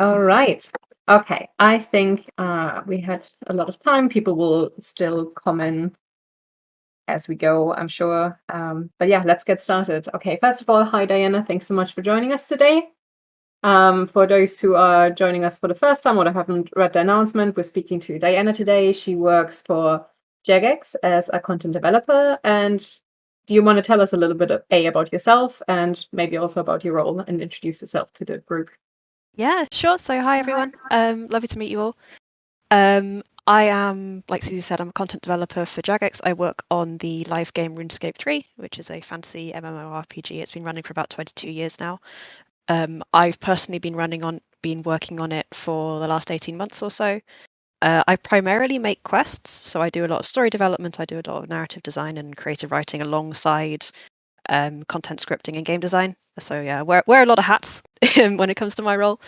All right. Okay. I think we had a lot of time. People will still come in as we go, I'm sure. But yeah, let's get started. Okay. First of all, hi, Diana. Thanks so much for joining us today. For those who are joining us for the first time or haven't read the announcement, we're speaking to Diana today. She works for Jagex as a content developer. And do you want to tell us a little bit about yourself and maybe also about your role and introduce yourself to the group? Yeah, sure. So hi everyone. Lovely to meet you all. I am, like Susie said, I'm a content developer for Jagex. I work on the live game RuneScape 3, which is a fantasy MMO RPG. It's been running for about 22 years now. I've personally been working on it for the last 18 months or so. I primarily make quests, so I do a lot of story development, I do a lot of narrative design and creative writing alongside content scripting and game design. So yeah, wear a lot of hats when it comes to my role.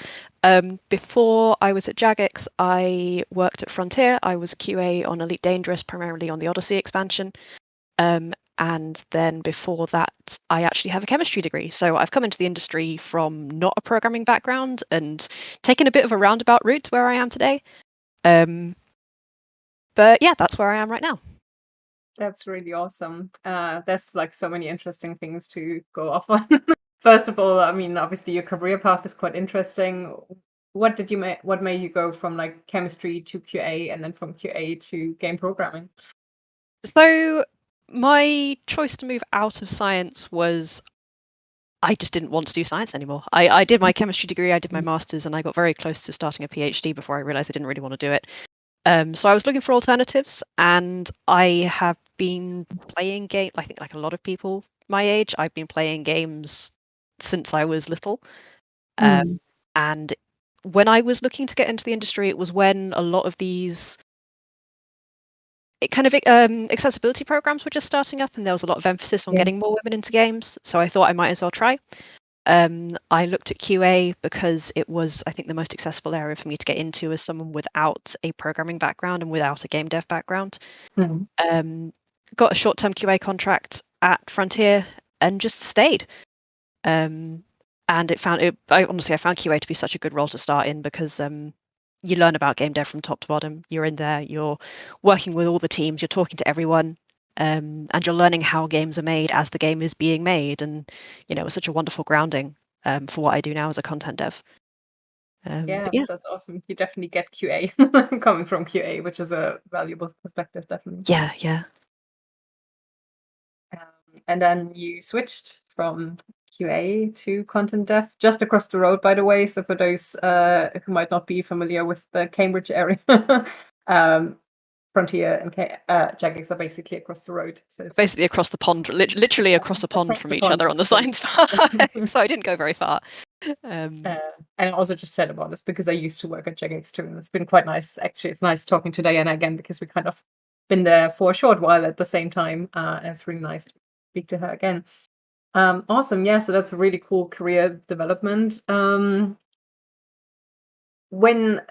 Before I was at Jagex, I worked at Frontier. I was QA on Elite Dangerous, primarily on the Odyssey expansion. And then before that, I actually have a chemistry degree. So I've come into the industry from not a programming background and taken a bit of a roundabout route to where I am today. But yeah, that's where I am right now. That's really awesome. There's like so many interesting things to go off on. First of all, I mean, obviously your career path is quite interesting. What made you go from like chemistry to QA and then from QA to game programming? So my choice to move out of science was I just didn't want to do science anymore. I did my chemistry degree, I did my master's, and I got very close to starting a PhD before I realized I didn't really want to do it. So I was looking for alternatives, and I have been playing games. I think like a lot of people my age, I've been playing games since I was little. And when I was looking to get into the industry, it was when a lot of these accessibility programs were just starting up, and there was a lot of emphasis on getting more women into games. So I thought I might as well try. I looked at QA because it was, I think, the most accessible area for me to get into as someone without a programming background and without a game dev background. Got a short-term QA contract at Frontier and just stayed. And I found QA to be such a good role to start in because you learn about game dev from top to bottom. You're in there, you're working with all the teams, you're talking to everyone, and you're learning how games are made as the game is being made. And it was such a wonderful grounding for what I do now as a content dev. Yeah, But yeah, that's awesome. You definitely get QA coming from QA, which is a valuable perspective, definitely. yeah. And then you switched from QA to content dev just across the road, by the way. So for those who might not be familiar with the Cambridge area, Frontier and Jagex are basically across the road. So it's basically across the pond, literally across a pond from each other on the science park. So I didn't go very far. And I also just said about this because I used to work at Jagex too, and it's been quite nice. Actually, it's nice talking to Diana again because we kind of been there for a short while at the same time, and it's really nice to speak to her again. Awesome, yeah. So that's a really cool career development. When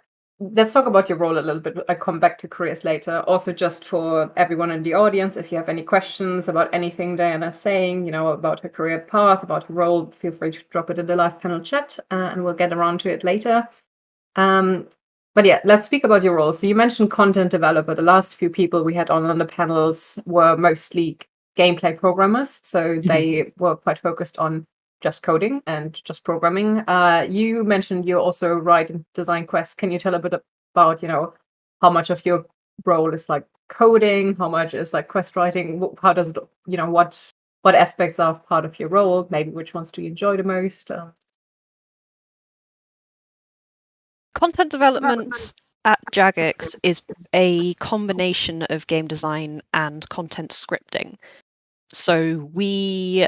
Let's talk about your role a little bit. I come back to careers later. Also, just for everyone in the audience, if you have any questions about anything Diana's saying, about her career path, about her role, feel free to drop it in the live panel chat, and we'll get around to it later. But yeah, let's speak about your role. So you mentioned content developer. The last few people we had on the panels were mostly gameplay programmers, so they were quite focused on just coding and just programming. You mentioned you also write and design quests. Can you tell a bit about, how much of your role is like coding, how much is like quest writing? How does it, what aspects are part of your role? Maybe which ones do you enjoy the most? Content development at Jagex is a combination of game design and content scripting. So we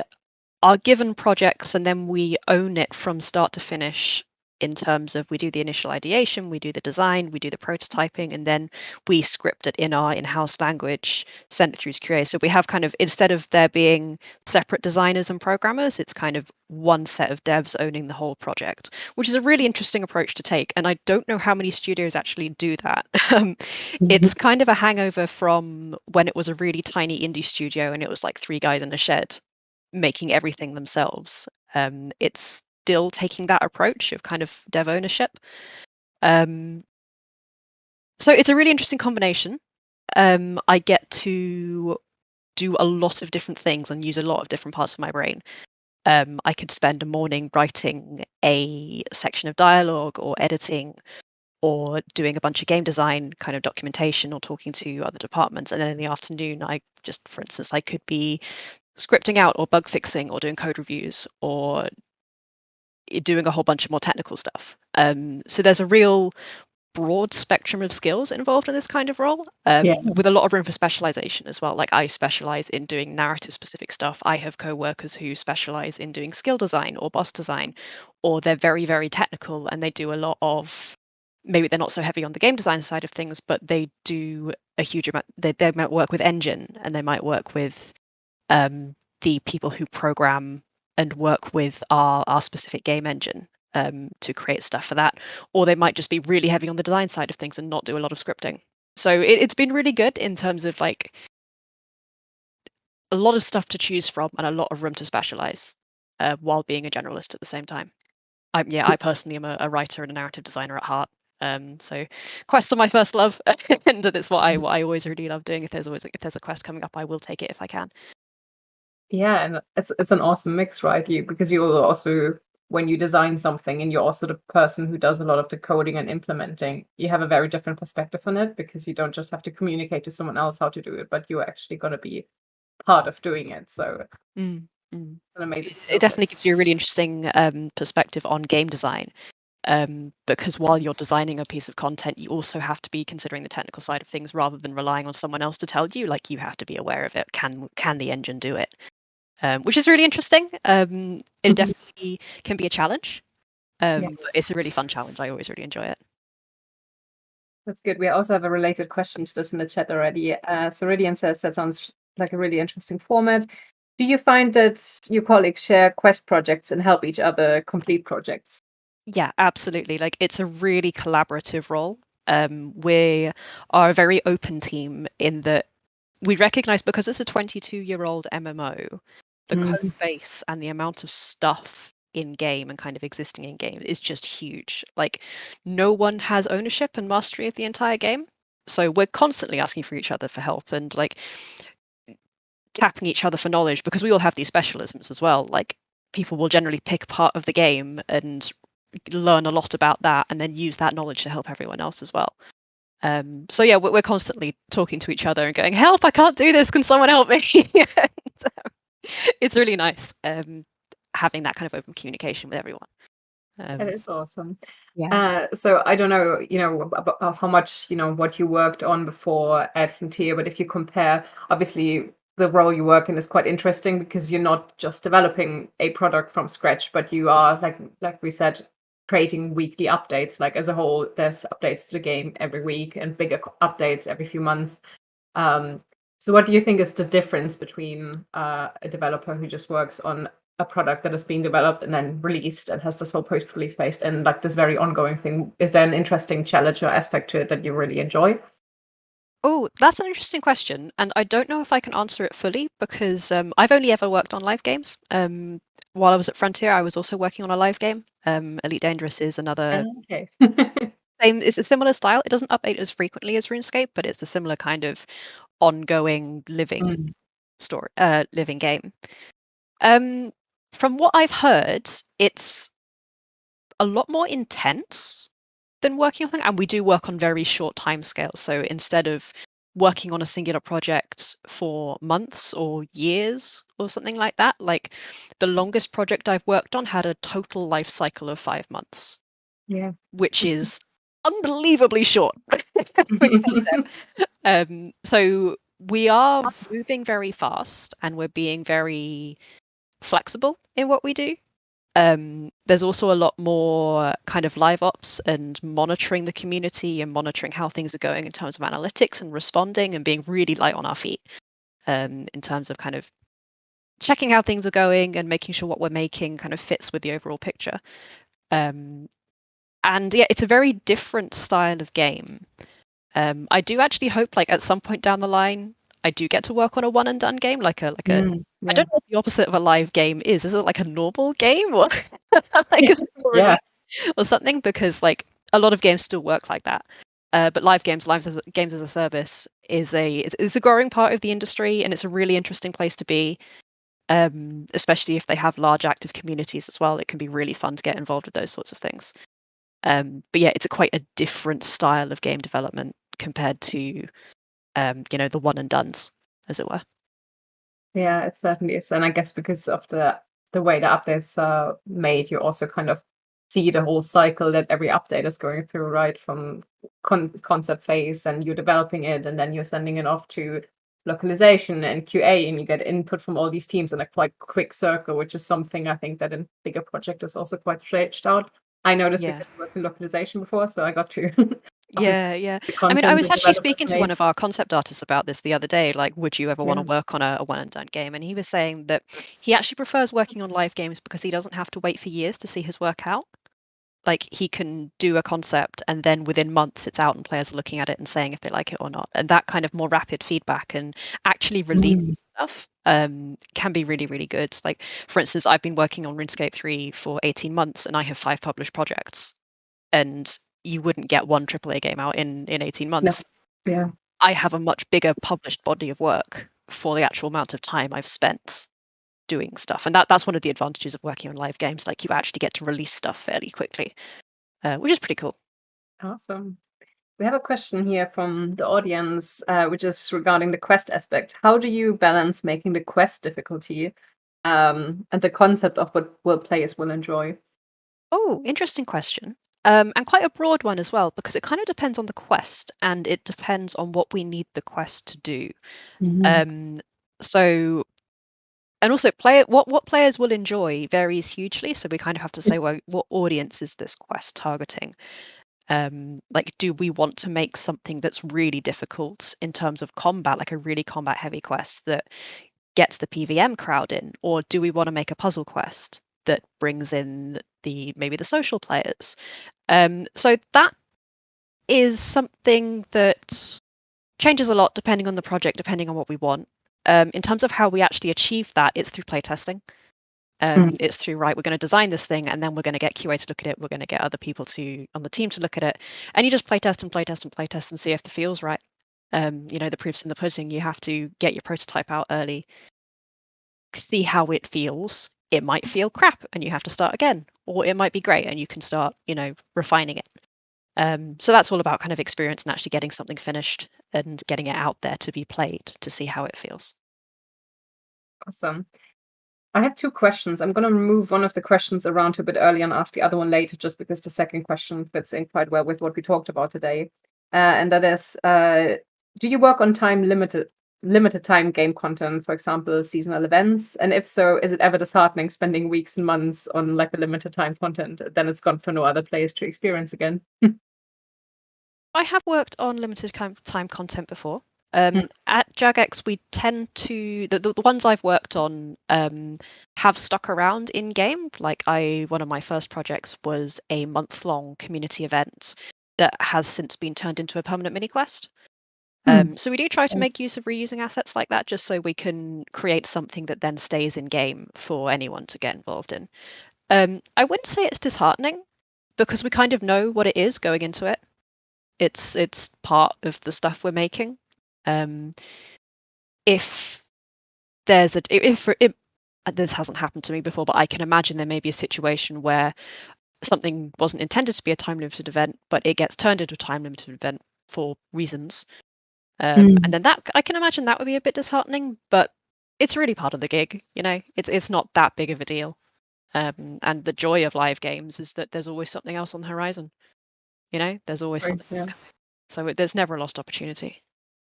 are given projects and then we own it from start to finish in terms of we do the initial ideation, we do the design, we do the prototyping, and then we script it in our in-house language, send it through to QA. So we have kind of, instead of there being separate designers and programmers, it's kind of one set of devs owning the whole project, which is a really interesting approach to take. And I don't know how many studios actually do that. It's kind of a hangover from when it was a really tiny indie studio and it was like 3 guys in a shed making everything themselves. It's still taking that approach of kind of dev ownership. So it's a really interesting combination. I get to do a lot of different things and use a lot of different parts of my brain. I could spend a morning writing a section of dialogue or editing or doing a bunch of game design kind of documentation or talking to other departments. And then in the afternoon, for instance, I could be scripting out or bug fixing or doing code reviews or doing a whole bunch of more technical stuff. So there's a real broad spectrum of skills involved in this kind of role, with a lot of room for specialization as well. Like I specialize in doing narrative specific stuff. I have co-workers who specialize in doing skill design or boss design, or they're very, very technical and they do a lot of, maybe they're not so heavy on the game design side of things, but they do a huge amount. They might work with engine and they might work with the people who program and work with our specific game engine to create stuff for that, or they might just be really heavy on the design side of things and not do a lot of scripting. So it's been really good in terms of like a lot of stuff to choose from and a lot of room to specialize while being a generalist at the same time. I personally am a writer and a narrative designer at heart. So quests are my first love, and it's what I always really love doing. If there's a quest coming up, I will take it if I can. Yeah, and it's an awesome mix, right? Because you also, when you design something and you're also the person who does a lot of the coding and implementing, you have a very different perspective on it because you don't just have to communicate to someone else how to do it, but you're actually going to be part of doing it. So it's an amazing skill It definitely gives you a really interesting perspective on game design. Because while you're designing a piece of content, you also have to be considering the technical side of things rather than relying on someone else to tell you. Like you have to be aware of it. Can the engine do it? Which is really interesting. It definitely can be a challenge, but it's a really fun challenge. I always really enjoy it. That's good. We also have a related question to this in the chat already. Ceridian says that sounds like a really interesting format. Do you find that your colleagues share quest projects and help each other complete projects? Yeah, absolutely. Like it's a really collaborative role. We are a very open team in that we recognize, because it's a 22-year-old MMO, the code base and the amount of stuff in game and kind of existing in game is just huge. Like no one has ownership and mastery of the entire game. So we're constantly asking for each other for help and like tapping each other for knowledge, because we all have these specialisms as well. Like people will generally pick part of the game and learn a lot about that and then use that knowledge to help everyone else as well. So yeah, we're constantly talking to each other and going, help, I can't do this, can someone help me? And, it's really nice having that kind of open communication with everyone. That is awesome. Yeah. So I don't know, about how much, what you worked on before at Frontier, but if you compare, obviously the role you work in is quite interesting because you're not just developing a product from scratch, but you are, like we said, creating weekly updates. Like as a whole, there's updates to the game every week and bigger updates every few months. So what do you think is the difference between a developer who just works on a product that is being developed and then released and has this whole post-release phase and like this very ongoing thing? Is there an interesting challenge or aspect to it that you really enjoy? Oh, that's an interesting question, and I don't know if I can answer it fully because I've only ever worked on live games. While I was at Frontier, I was also working on a live game. Elite Dangerous is another Okay. it's a similar style. It doesn't update as frequently as RuneScape, but it's a similar kind of ongoing living story, living game. From what I've heard, it's a lot more intense than working on things, and we do work on very short timescales. So instead of working on a singular project for months or years or something like that, like the longest project I've worked on had a total life cycle of 5 months. Yeah. Which is unbelievably short. So we are moving very fast and we're being very flexible in what we do. There's also a lot more kind of live ops and monitoring the community and monitoring how things are going in terms of analytics and responding and being really light on our feet in terms of kind of checking how things are going and making sure what we're making kind of fits with the overall picture. And yeah, it's a very different style of game. I do actually hope, like at some point down the line, I do get to work on a one and done game, like a I don't know what the opposite of a live game is. Is it like a normal game or like a story Yeah. or something? Because like a lot of games still work like that. But games as a service is a growing part of the industry, and it's a really interesting place to be. Especially if they have large active communities as well. It can be really fun to get involved with those sorts of things. But yeah, it's quite a different style of game development compared to the one and dones, as it were. Yeah, it certainly is. And I guess because of the way the updates are made, you also kind of see the whole cycle that every update is going through, right? From concept phase, and you're developing it, and then you're sending it off to localization and QA, and you get input from all these teams in a quite quick circle, which is something I think that in bigger project is also quite stretched out. I noticed Yeah. because I worked in localization before, so I got to Yeah. the I mean, I content was the actually developers speaking to one made. of our concept artists about this the other day. Like, would you ever want to Yeah. work on a one and done game? And he was saying that he actually prefers working on live games because he doesn't have to wait for years to see his work out. Like, he can do a concept and then within months it's out and players are looking at it and saying if they like it or not. And that kind of more rapid feedback and actually release stuff can be really, really good. Like, for instance, I've been working on RuneScape 3 for 18 months and I have 5 published projects. And you wouldn't get one AAA game out in 18 No. months. Yeah. I have a much bigger published body of work for the actual amount of time I've spent doing stuff. And that's one of the advantages of working on live games. Like, you actually get to release stuff fairly quickly, which is pretty cool. Awesome. We have a question here from the audience, which is regarding the quest aspect. How do you balance making the quest difficulty and the concept of what players will enjoy? Oh, interesting question. And quite a broad one as well, because it kind of depends on the quest and it depends on what we need the quest to do. So and also what players will enjoy varies hugely. So we kind of have to say, well, what audience is this quest targeting? Like, do we want to make something that's really difficult in terms of combat, like a really combat heavy quest that gets the PVM crowd in, or do we want to make a puzzle quest that brings in maybe the social players? So that is something that changes a lot depending on the project, depending on what we want. In terms of how we actually achieve that, it's through playtesting. It's through, right, we're going to design this thing and then we're going to get QA to look at it. We're going to get other people on the team to look at it. And you just playtest and playtest and playtest and see if the feels right. The proof's in the pudding. You have to get your prototype out early, see how it feels. It might feel crap and you have to start again, or it might be great and you can start, refining it. So that's all about kind of experience and actually getting something finished and getting it out there to be played to see how it feels. Awesome. I have 2 questions. I'm going to move one of the questions around a bit early and ask the other one later, just because the second question fits in quite well with what we talked about today. And that is, do you work on limited time game content, for example, seasonal events? And if so, is it ever disheartening spending weeks and months on like a limited time content? Then it's gone for no other players to experience again. I have worked on limited time content before. At Jagex, we tend to the ones I've worked on have stuck around in game. Like, one of my first projects was a month-long community event that has since been turned into a permanent mini quest. So we do try to make use of reusing assets like that, just so we can create something that then stays in game for anyone to get involved in. I wouldn't say it's disheartening because we kind of know what it is going into it. It's part of the stuff we're making. If there's if this hasn't happened to me before, but I can imagine there may be a situation where something wasn't intended to be a time limited event, but it gets turned into a time limited event for reasons. And then that I can imagine that would be a bit disheartening, but it's really part of the gig, It's not that big of a deal. And the joy of live games is that there's always something else on the horizon. There's always Right, something else yeah. coming. So there's never a lost opportunity.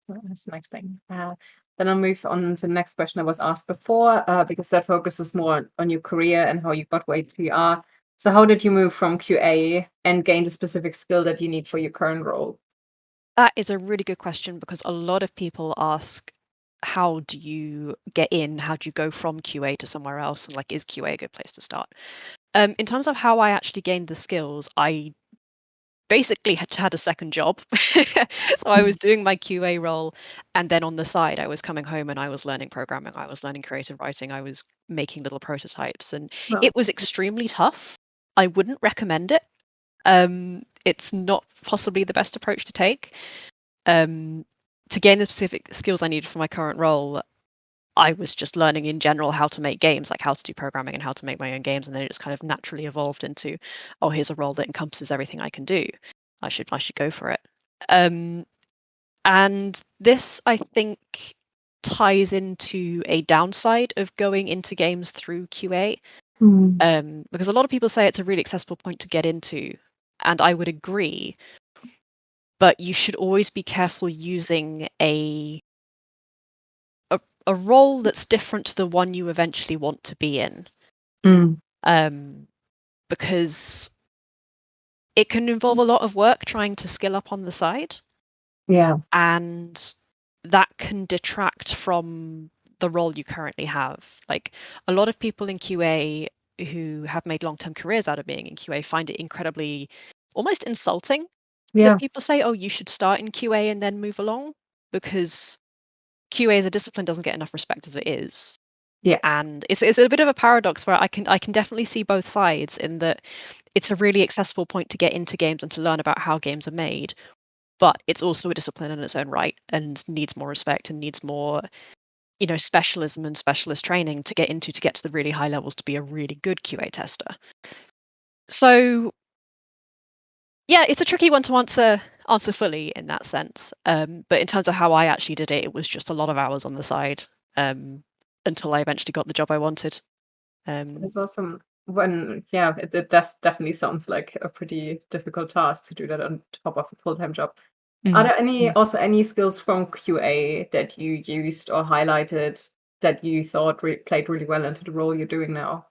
Well, that's a nice thing. Then I'll move on to the next question I was asked before, because that focuses more on your career and how you got where you are. So how did you move from QA and gain the specific skill that you need for your current role? That is a really good question because a lot of people ask, how do you get in? How do you go from QA to somewhere else? And like, is QA a good place to start? In terms of how I actually gained the skills, I basically had a second job. So I was doing my QA role, and then on the side I was coming home and I was learning programming, I was learning creative writing, I was making little prototypes, and Well, it was extremely tough. I wouldn't recommend it. It's not possibly the best approach to take. To gain the specific skills I needed for my current role, I was just learning in general how to make games, like how to do programming and how to make my own games, and then it just kind of naturally evolved into, oh, here's a role that encompasses everything I can do. I should go for it. And this, I think, ties into a downside of going into games through QA, because a lot of people say it's a really accessible point to get into, and I would agree. But you should always be careful using a role that's different to the one you eventually want to be in, because it can involve a lot of work trying to skill up on the side, and that can detract from the role you currently have. Like, a lot of people in QA who have made long-term careers out of being in QA find it incredibly, almost insulting that people say, oh, you should start in QA and then move along, because QA as a discipline doesn't get enough respect as it is. And it's a bit of a paradox where I can definitely see both sides, in that it's a really accessible point to get into games and to learn about how games are made, but it's also a discipline in its own right and needs more respect and needs more, specialism and specialist training to get into, to get to the really high levels to be a really good QA tester. So yeah, it's a tricky one to answer fully in that sense. But in terms of how I actually did it, it was just a lot of hours on the side, until I eventually got the job I wanted. That's awesome. It does definitely sounds like a pretty difficult task to do that on top of a full-time job. Are there any skills from QA that you used or highlighted that you thought played really well into the role you're doing now?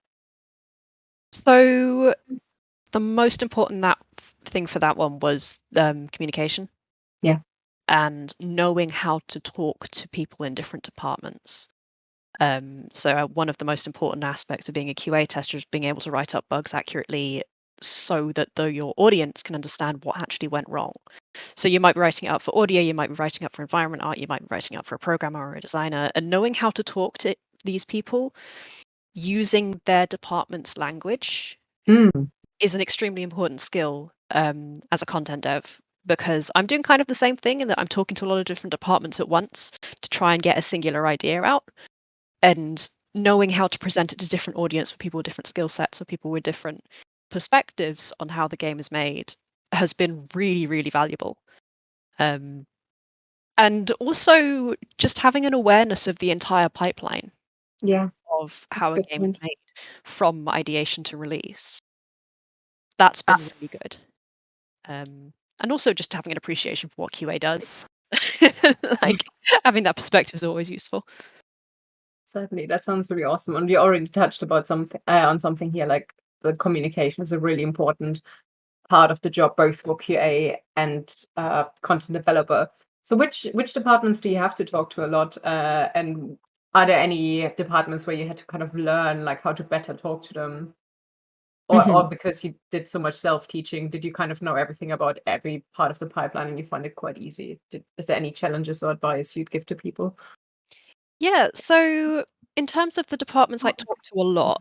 So the most important thing for that one was communication. Yeah. And knowing how to talk to people in different departments. So one of the most important aspects of being a QA tester is being able to write up bugs accurately, so that your audience can understand what actually went wrong. So you might be writing it up for audio, you might be writing up for environment art, you might be writing up for a programmer or a designer, and knowing how to talk to these people using their department's language is an extremely important skill, as a content dev, because I'm doing kind of the same thing in that I'm talking to a lot of different departments at once to try and get a singular idea out, and knowing how to present it to different audience for people with different skill sets or people with different perspectives on how the game is made has been really, really valuable. And also just having an awareness of the entire pipeline of how a game is made from ideation to release. That's been really good. And also just having an appreciation for what QA does. Like, having that perspective is always useful. Certainly, that sounds really awesome. And we already touched about something on something here, like the communication is a really important part of the job, both for QA and content developer. So which departments do you have to talk to a lot? And are there any departments where you had to kind of learn like how to better talk to them? Or because you did so much self-teaching, did you kind of know everything about every part of the pipeline and you find it quite easy? Is there any challenges or advice you'd give to people? Yeah, so in terms of the departments I talk to a lot,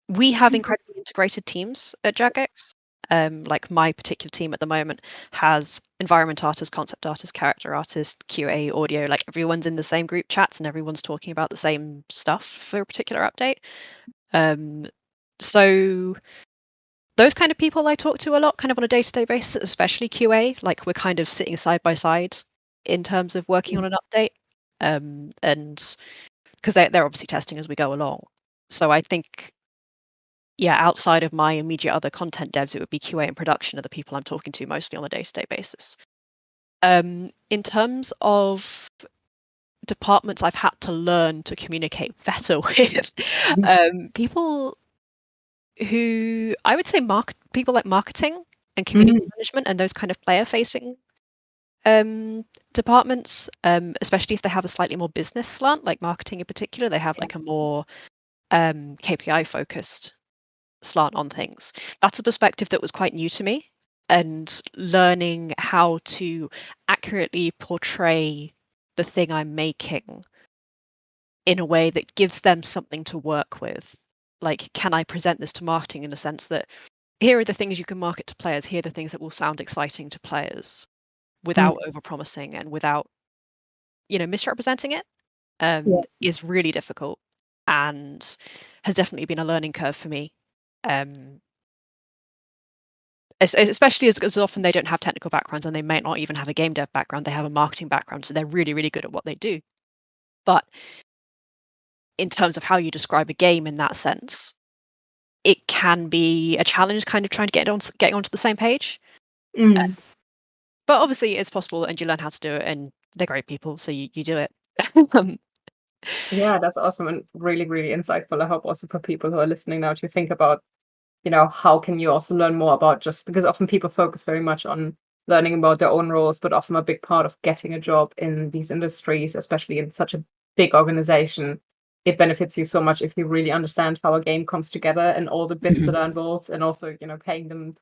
we have incredibly integrated teams at Jagex. Like, my particular team at the moment has environment artists, concept artists, character artists, QA, audio. Like, everyone's in the same group chats and everyone's talking about the same stuff for a particular update. So those kind of people I talk to a lot, kind of on a day-to-day basis, especially QA. Like, we're kind of sitting side by side in terms of working on an update, and because they're obviously testing as we go along. So I think, yeah, outside of my immediate other content devs, it would be QA and production are the people I'm talking to mostly on a day-to-day basis. In terms of departments I've had to learn to communicate better with, people who I would say people like marketing and community management and those kind of player-facing departments, especially if they have a slightly more business slant, like marketing in particular, they have like a more KPI focused slant on things. That's a perspective that was quite new to me and learning how to accurately portray the thing I'm making in a way that gives them something to work with. Like, can I present this to marketing in the sense that here are the things you can market to players, here are the things that will sound exciting to players without overpromising and without, misrepresenting it, Yeah. is really difficult and has definitely been a learning curve for me. Especially as often they don't have technical backgrounds and they might not even have a game dev background, they have a marketing background, so they're really, really good at what they do. But in terms of how you describe a game in that sense, it can be a challenge kind of trying to getting onto the same page. Mm. But obviously it's possible and you learn how to do it and they're great people, so you do it. Yeah, that's awesome and really, really insightful. I hope also for people who are listening now to think about, how can you also learn more about, just because often people focus very much on learning about their own roles, but often a big part of getting a job in these industries, especially in such a big organization, it benefits you so much if you really understand how a game comes together and all the bits that are involved, and also, paying them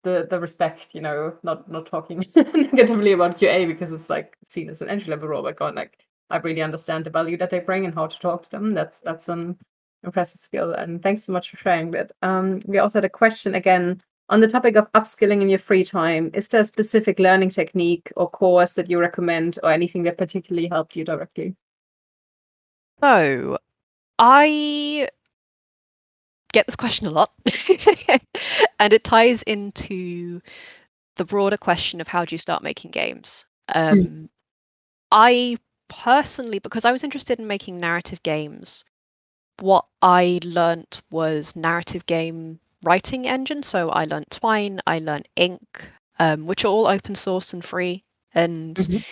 the respect, not talking negatively about QA because it's like seen as an entry level role. But God, like I really understand the value that they bring and how to talk to them. That's an impressive skill. And thanks so much for sharing that. We also had a question again on the topic of upskilling in your free time. Is there a specific learning technique or course that you recommend, or anything that particularly helped you directly? So I get this question a lot. And it ties into the broader question of how do you start making games. I personally, because I was interested in making narrative games, what I learnt was narrative game writing engine. So I learnt Twine, I learnt Ink, which are all open source and free. And Mhm.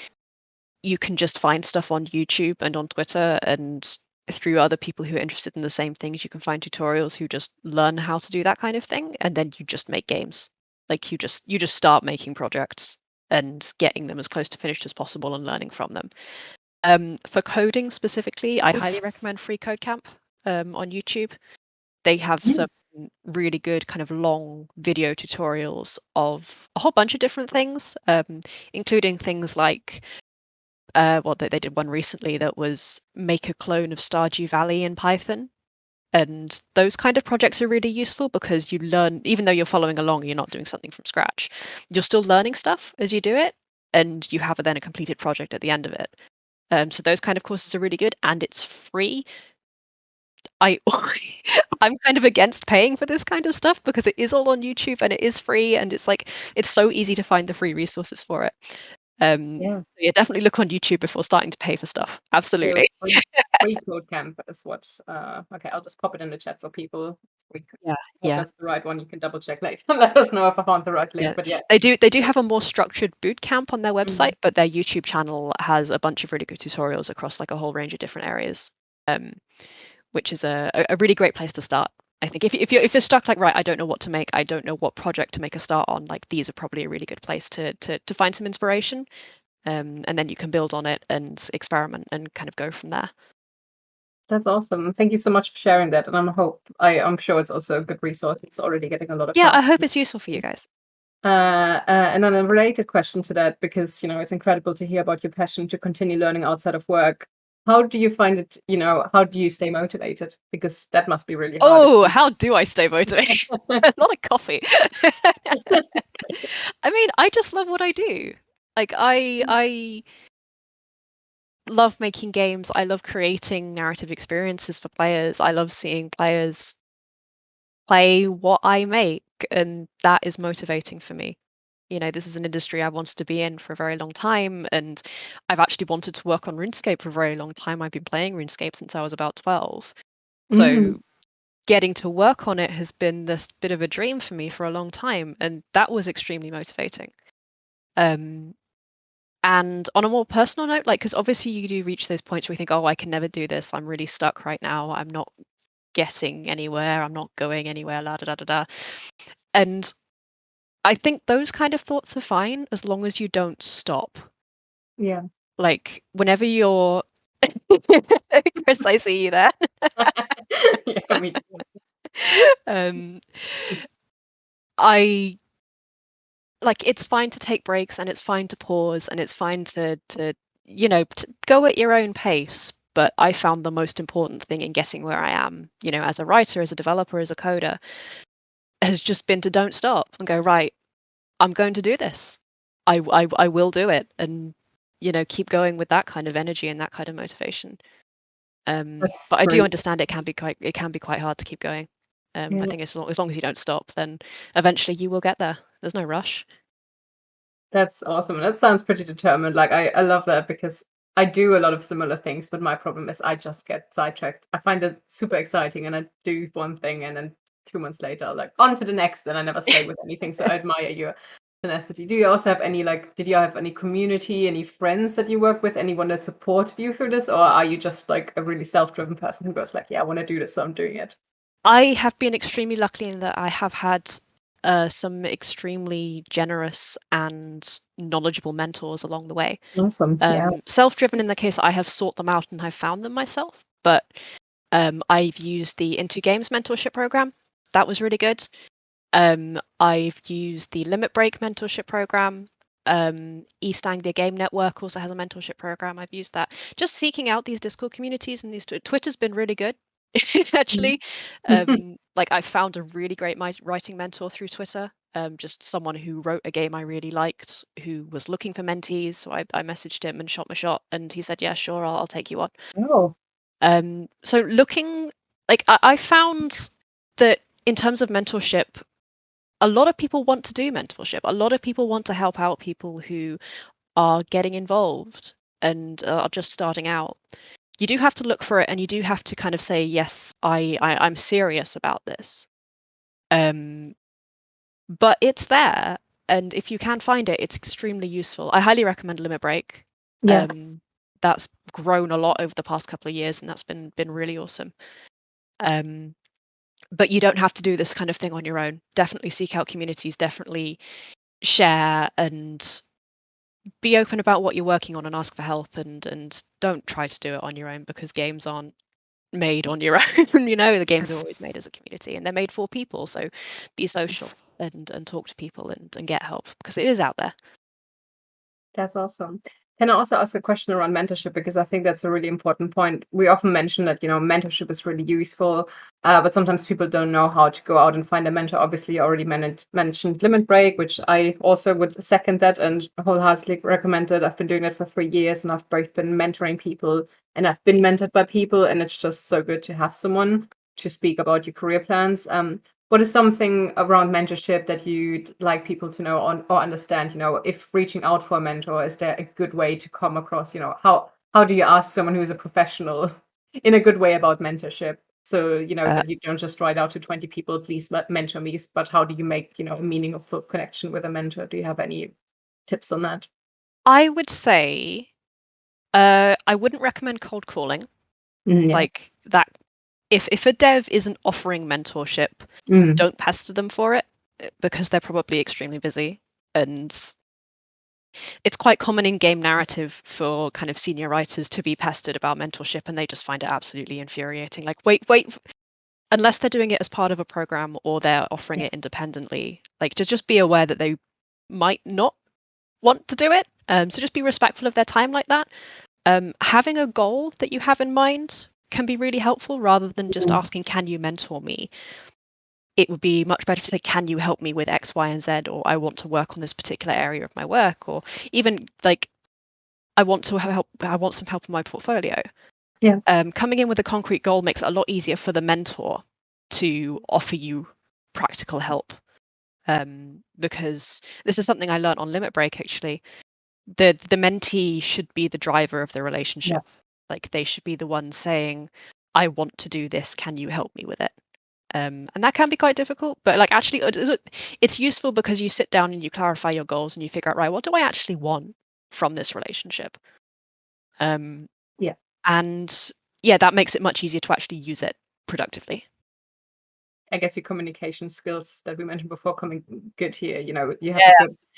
you can just find stuff on YouTube and on Twitter and through other people who are interested in the same things. You can find tutorials who just learn how to do that kind of thing, and then you just make games. Like you just start making projects and getting them as close to finished as possible and learning from them. For coding specifically, I highly recommend Free Code Camp on YouTube. They have some really good kind of long video tutorials of a whole bunch of different things, including things like they did one recently that was make a clone of Stardew Valley in Python. And those kind of projects are really useful because you learn, even though you're following along, you're not doing something from scratch. You're still learning stuff as you do it, and you have then a completed project at the end of it. So those kind of courses are really good, and it's free. I I'm kind of against paying for this kind of stuff because it is all on YouTube and it is free, and it's so easy to find the free resources for it. Yeah. Yeah, definitely look on YouTube before starting to pay for stuff. So Absolutely. free code camp is what, okay, I'll just pop it in the chat for people. Yeah, Hope yeah, that's the right one. You can double check later and let us know if I found the right link. yeah. But yeah. They do have a more structured boot camp on their website, Mm. but their YouTube channel has a bunch of really good tutorials across like a whole range of different areas, um, which is a really great place to start. I think if you're stuck like, right, I don't know what to make, I don't know what project to make a start on, like these are probably a really good place to find some inspiration, and then you can build on it and experiment and kind of go from there. That's awesome. Thank you so much for sharing that. And I'm sure it's also a good resource. It's already getting a lot of Yeah, I traction. hope it's useful for you guys. And then a related question to that, because it's incredible to hear about your passion to continue learning outside of work. How do you find it? How do you stay motivated? Because that must be really hard. Oh, how do I stay motivated? Not a coffee. I mean, I just love what I do. Like I love making games. I love creating narrative experiences for players. I love seeing players play what I make, and that is motivating for me. This is an industry I wanted to be in for a very long time, and I've actually wanted to work on RuneScape for a very long time. I've been playing RuneScape since I was about 12. Mm. So getting to work on it has been this bit of a dream for me for a long time, and that was extremely motivating. And on a more personal note, like, because obviously you do reach those points where you think, oh, I can never do this. I'm really stuck right now. I'm not getting anywhere. I'm not going anywhere. La da da da da. And I think those kind of thoughts are fine as long as you don't stop. Yeah. Like, whenever you're Chris, I see you there. Yeah, me too. um, I like it's fine to take breaks and it's fine to pause and it's fine to go at your own pace. But I found the most important thing in getting where I am, as a writer, as a developer, as a coder, has just been to don't stop and go, right, I'm going to do this. I will do it, and keep going with that kind of energy and that kind of motivation. But I do understand it can be quite hard to keep going. I think as long as you don't stop, then eventually you will get there. There's no rush. That's awesome. That sounds pretty determined. Like I love that because I do a lot of similar things, but my problem is I just get sidetracked. I find it super exciting and I do one thing and then 2 months later I'm like on to the next and I never stay with anything. So I admire your tenacity. Do you also have any did you have any community, any friends that you work with, anyone that supported you through this? Or are you just like a really self-driven person who goes like, yeah, I want to do this, so I'm doing it? I have been extremely lucky in that I have had some extremely generous and knowledgeable mentors along the way. Awesome. Yeah. Self-driven in the case I have sought them out and I've found them myself, but I've used the Into Games mentorship program. That was really good. I've used the Limit Break mentorship program. East Anglia Game Network also has a mentorship program. I've used that. Just seeking out these Discord communities and these Twitter's been really good. Actually, like I found a really great writing mentor through Twitter. Just someone who wrote a game I really liked, who was looking for mentees. So I messaged him and shot my shot, and he said, "Yeah, sure, I'll take you on." Oh. So looking, like I found that in terms of mentorship, a lot of people want to do mentorship. A lot of people want to help out people who are getting involved and are just starting out. You do have to look for it, and you do have to kind of say, yes, I'm serious about this. But it's there, and if you can find it, it's extremely useful. I highly recommend Limit Break. Yeah. That's grown a lot over the past couple of years, and that's been really awesome. But you don't have to do this kind of thing on your own. Definitely seek out communities, definitely share and be open about what you're working on and ask for help, and don't try to do it on your own because games aren't made on your own. The games are always made as a community and they're made for people. So be social and talk to people and get help because it is out there. That's awesome. Can I also ask a question around mentorship? Because I think that's a really important point. We often mention that, mentorship is really useful, but sometimes people don't know how to go out and find a mentor. Obviously, you already mentioned Limit Break, which I also would second that and wholeheartedly recommend it. I've been doing it for 3 years and I've both been mentoring people and I've been mentored by people. And it's just so good to have someone to speak about your career plans. What is something around mentorship that you'd like people to know or understand? If reaching out for a mentor, is there a good way to come across? How do you ask someone who is a professional in a good way about mentorship? So that you don't just write out to 20 people, please mentor me. But how do you make a meaningful connection with a mentor? Do you have any tips on that? I would say I wouldn't recommend cold calling. Yeah. Like that. If a dev isn't offering mentorship, don't pester them for it because they're probably extremely busy. And it's quite common in game narrative for kind of senior writers to be pestered about mentorship and they just find it absolutely infuriating. Like, wait, unless they're doing it as part of a program or they're offering it independently, like to just be aware that they might not want to do it. So just be respectful of their time like that. Having a goal that you have in mind can be really helpful rather than just asking, can you mentor me? It would be much better to say, can you help me with X, Y, and Z? Or I want to work on this particular area of my work, or even like I want some help in my portfolio. Yeah. Coming in with a concrete goal makes it a lot easier for the mentor to offer you practical help. Because this is something I learned on Limit Break actually. The mentee should be the driver of the relationship. Like they should be the one saying, I want to do this, can you help me with it? And that can be quite difficult, but like actually it's useful because you sit down and you clarify your goals and you figure out, right, what do I actually want from this relationship? And that makes it much easier to actually use it productively. I guess your communication skills that we mentioned before coming good here. You have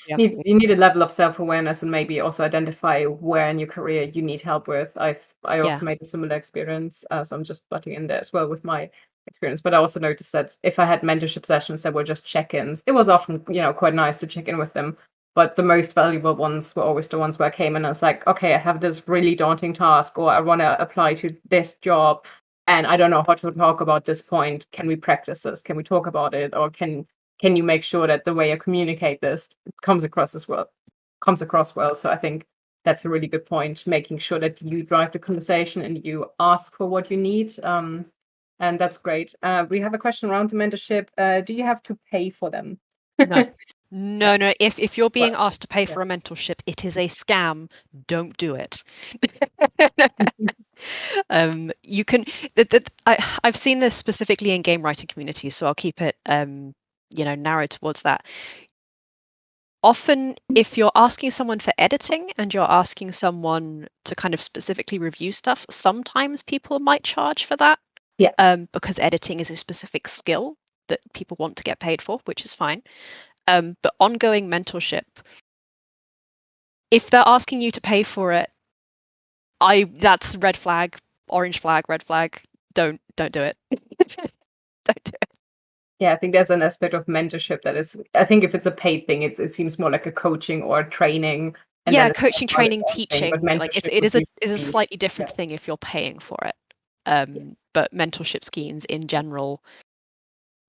you need a level of self-awareness and maybe also identify where in your career you need help with. I also made a similar experience, so I'm just butting in there as well with my experience. But I also noticed that if I had mentorship sessions that were just check-ins, it was often, quite nice to check in with them. But the most valuable ones were always the ones where I came and I was like, okay, I have this really daunting task, or I want to apply to this job, and I don't know how to talk about this point. Can we practice this? Can we talk about it? Or can you make sure that the way I communicate this comes across well? So I think that's a really good point, making sure that you drive the conversation and you ask for what you need. And that's great. We have a question around the mentorship. Do you have to pay for them? No. No. If you're being Well, asked to pay yeah. for a mentorship, it is a scam. Don't do it. You can. I've seen this specifically in game writing communities, so I'll keep it narrow towards that. Often, if you're asking someone for editing and you're asking someone to kind of specifically review stuff, sometimes people might charge for that. Yeah. Because editing is a specific skill that people want to get paid for, which is fine. But ongoing mentorship, if they're asking you to pay for it, that's red flag, orange flag, red flag. Don't do it. Don't do it. Yeah, I think there's an aspect of mentorship that is, I think if it's a paid thing, it seems more like a coaching or training. And Yeah, then it's coaching, about its training, own thing, but teaching. Like mentorship it would is a usually be, slightly different yeah. thing if you're paying for it. But mentorship schemes in general,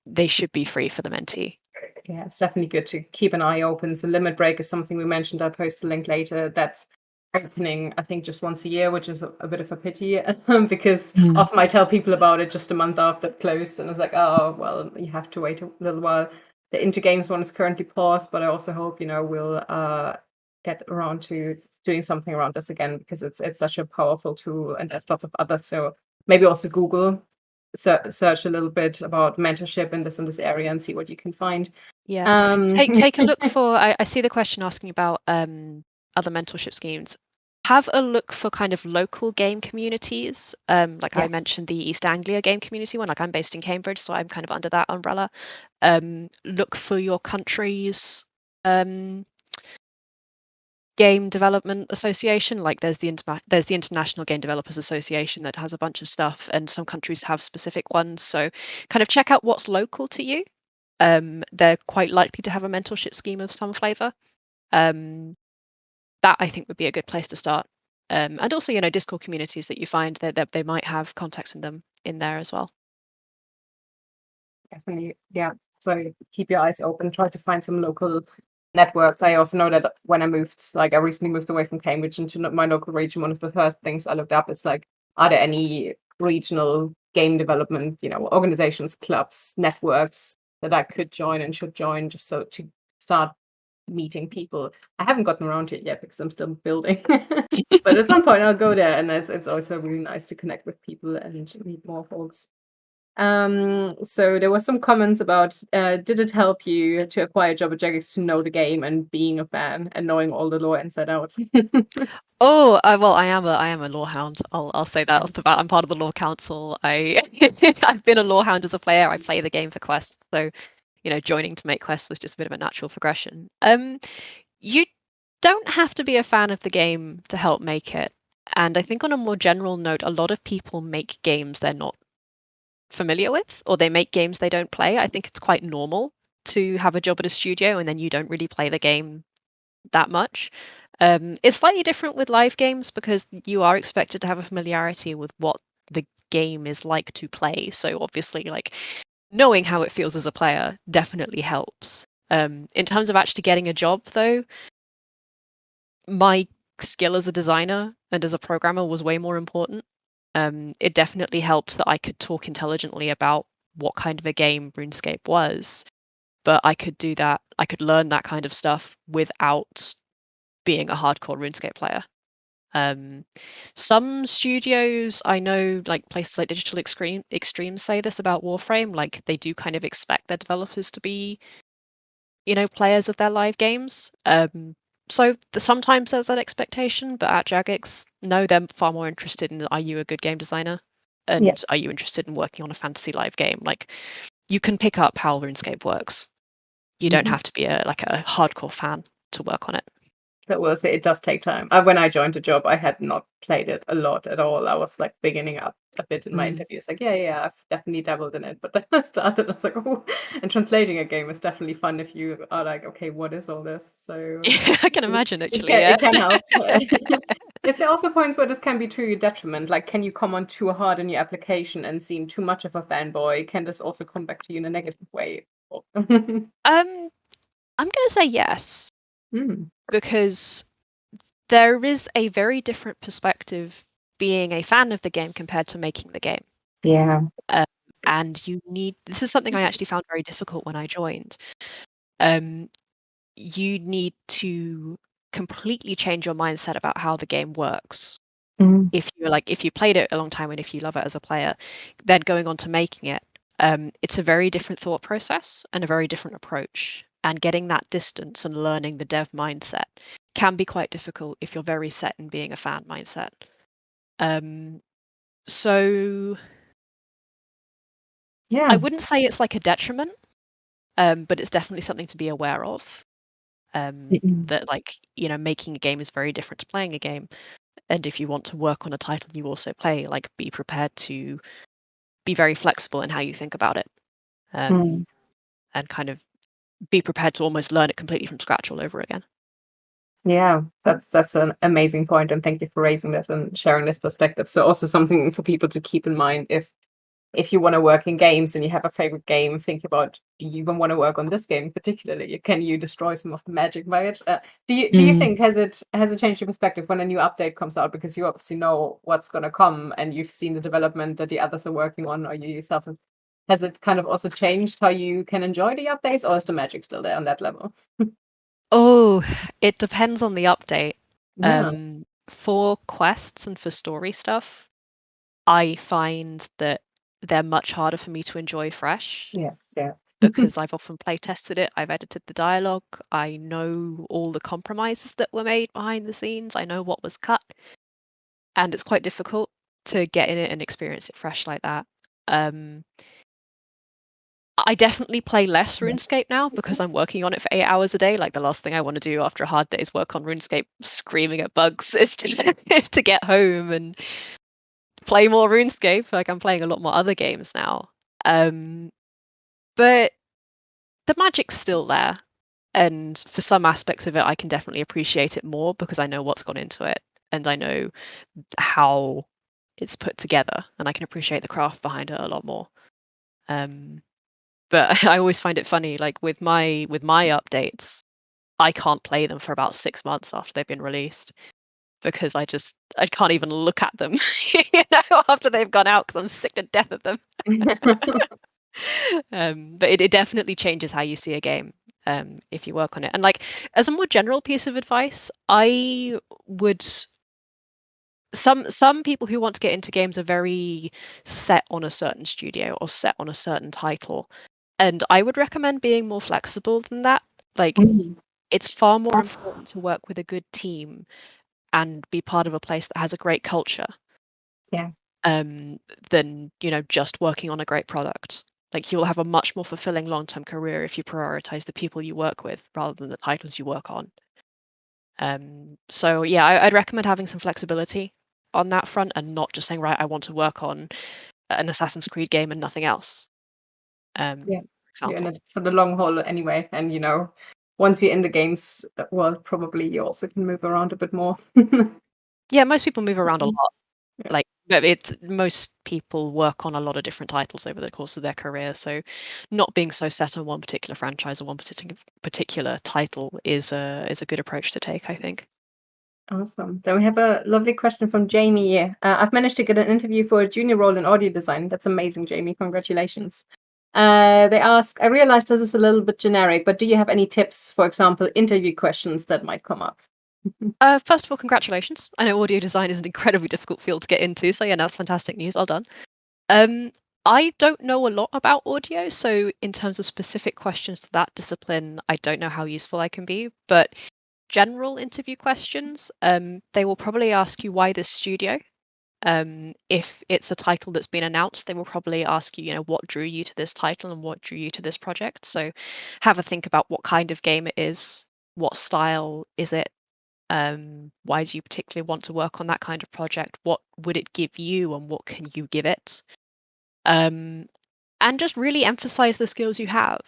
they should be free for the mentee. Yeah, it's definitely good to keep an eye open. So Limit Break is something we mentioned. I'll post a link later. That's opening, I think, just once a year, which is a bit of a pity because often I tell people about it just a month after it closed, and it's like, oh, well, you have to wait a little while. The Intergames one is currently paused, but I also hope, we'll get around to doing something around this again, because it's such a powerful tool, and there's lots of others. So maybe also Google, search a little bit about mentorship in this area and see what you can find. Yeah. Take a look for. I see the question asking about other mentorship schemes. Have a look for kind of local game communities. Like Yeah. I mentioned, the East Anglia game community one. Like I'm based in Cambridge, so I'm kind of under that umbrella. Look for your country's game development association. Like there's the International Game Developers Association that has a bunch of stuff, and some countries have specific ones. So kind of check out what's local to you. They're quite likely to have a mentorship scheme of some flavor. That I think would be a good place to start. And also, Discord communities that you find that they might have contacts in them in there as well. Definitely, yeah. So keep your eyes open. Try to find some local networks. I also know that when I recently moved away from Cambridge into my local region, one of the first things I looked up is like, are there any regional game development, organizations, clubs, networks that I could join and should join, just so to start meeting people. I haven't gotten around to it yet because I'm still building, but at some point I'll go there, and it's also really nice to connect with people and meet more folks. So there were some comments about, did it help you to acquire a job at Jagex to know the game and being a fan and knowing all the lore inside out? Oh, well, I am a lore hound. I'll say that off the bat. I'm part of the lore council. I've been a lore hound as a player. I play the game for quests, so joining to make quests was just a bit of a natural progression. You don't have to be a fan of the game to help make it. And I think on a more general note, a lot of people make games they're not familiar with, or they make games they don't play. I think it's quite normal to have a job at a studio and then you don't really play the game that much. It's slightly different with live games because you are expected to have a familiarity with what the game is like to play. So obviously, like knowing how it feels as a player definitely helps. In terms of actually getting a job, though, my skill as a designer and as a programmer was way more important. It definitely helped that I could talk intelligently about what kind of a game RuneScape was, but I could do that. I could learn that kind of stuff without being a hardcore RuneScape player. Some studios, I know, like places like Digital Extreme say this about Warframe, like they do kind of expect their developers to be, players of their live games. So sometimes there's that expectation, but at Jagex, no, they're far more interested in, are you a good game designer? And Yeah. are you interested in working on a fantasy live game? Like you can pick up how RuneScape works. You don't have to be a hardcore fan to work on it. But we'll say it does take time. When I joined the job, I had not played it a lot at all. I was like beginning up a bit in my interviews. Like, yeah, I've definitely dabbled in it. But then I started, I was like, oh, and translating a game is definitely fun if you are like, okay, what is all this? So I can imagine actually. Yeah. it can help. Is there also points where this can be to your detriment? Like, can you come on too hard in your application and seem too much of a fanboy? Can this also come back to you in a negative way? I'm gonna say yes, Mm, because there is a very different perspective being a fan of the game compared to making the game. yeah. And this is something I actually found very difficult when I joined. You need to completely change your mindset about how the game works. Mm, If you played it a long time and if you love it as a player, then going on to making it, it's a very different thought process and a very different approach. And getting that distance and learning the dev mindset can be quite difficult if you're very set in being a fan mindset. So yeah. I wouldn't say it's like a detriment, but it's definitely something to be aware of. That making a game is very different to playing a game. And if you want to work on a title you also play, like be prepared to be very flexible in how you think about it. Mm. And kind of be prepared to almost learn it completely from scratch all over again. Yeah, that's an amazing point, and thank you for raising that and sharing this perspective. So also something for people to keep in mind if you want to work in games and you have a favorite game, think about, do you even want to work on this game particularly? Can you destroy some of the magic by it? Do you think has it changed your perspective when a new update comes out, because you obviously know what's going to come and you've seen the development that the others are working on, or you yourself has it kind of also changed how you can enjoy the updates, or is the magic still there on that level? Oh, it depends on the update. Yeah. For quests and for story stuff, I find that they're much harder for me to enjoy fresh Yes. Yeah. because I've often play tested it, I've edited the dialogue, I know all the compromises that were made behind the scenes, I know what was cut, and it's quite difficult to get in it and experience it fresh like that. I definitely play less RuneScape now because I'm working on it for 8 hours a day. Like, the last thing I want to do after a hard day's work on RuneScape, screaming at bugs, is to get home and play more RuneScape. Like, I'm playing a lot more other games now. But the magic's still there. And for some aspects of it, I can definitely appreciate it more because I know what's gone into it and I know how it's put together, and I can appreciate the craft behind it a lot more. But I always find it funny, like with my updates, I can't play them for about 6 months after they've been released because I can't even look at them, after they've gone out because I'm sick to death of them. But it definitely changes how you see a game, if you work on it. And like, as a more general piece of advice, I would some people who want to get into games are very set on a certain studio or set on a certain title. And I would recommend being more flexible than that. Like, Mm, it's far more important to work with a good team and be part of a place that has a great culture, yeah. than, just working on a great product. Like, you'll have a much more fulfilling long-term career if you prioritize the people you work with rather than the titles you work on. So yeah, I'd recommend having some flexibility on that front and not just saying, right, I want to work on an Assassin's Creed game and nothing else. Yeah. For You're in example. it for the long haul anyway. And once you're in the games world, probably you also can move around a bit more. Yeah, most people move around a Mhm. lot. Yeah. Like, most people work on a lot of different titles over the course of their career, so not being so set on one particular franchise or one particular title is a good approach to take, I think. Awesome. Then we have a lovely question from Jamie. I've managed to get an interview for a junior role in audio design. That's amazing, Jamie. Congratulations. They ask, I realize this is a little bit generic, but do you have any tips, for example, interview questions that might come up? First of all, congratulations. I know audio design is an incredibly difficult field to get into, so yeah, that's fantastic news. Well done. Um, I don't know a lot about audio, so in terms of specific questions to that discipline, I don't know how useful I can be. But general interview questions, they will probably ask you why this studio. If it's a title that's been announced, they will probably ask you, what drew you to this title and what drew you to this project. So have a think about what kind of game it is, what style is it, Why do you particularly want to work on that kind of project? What would it give you, and what can you give it? And just really emphasize the skills you have.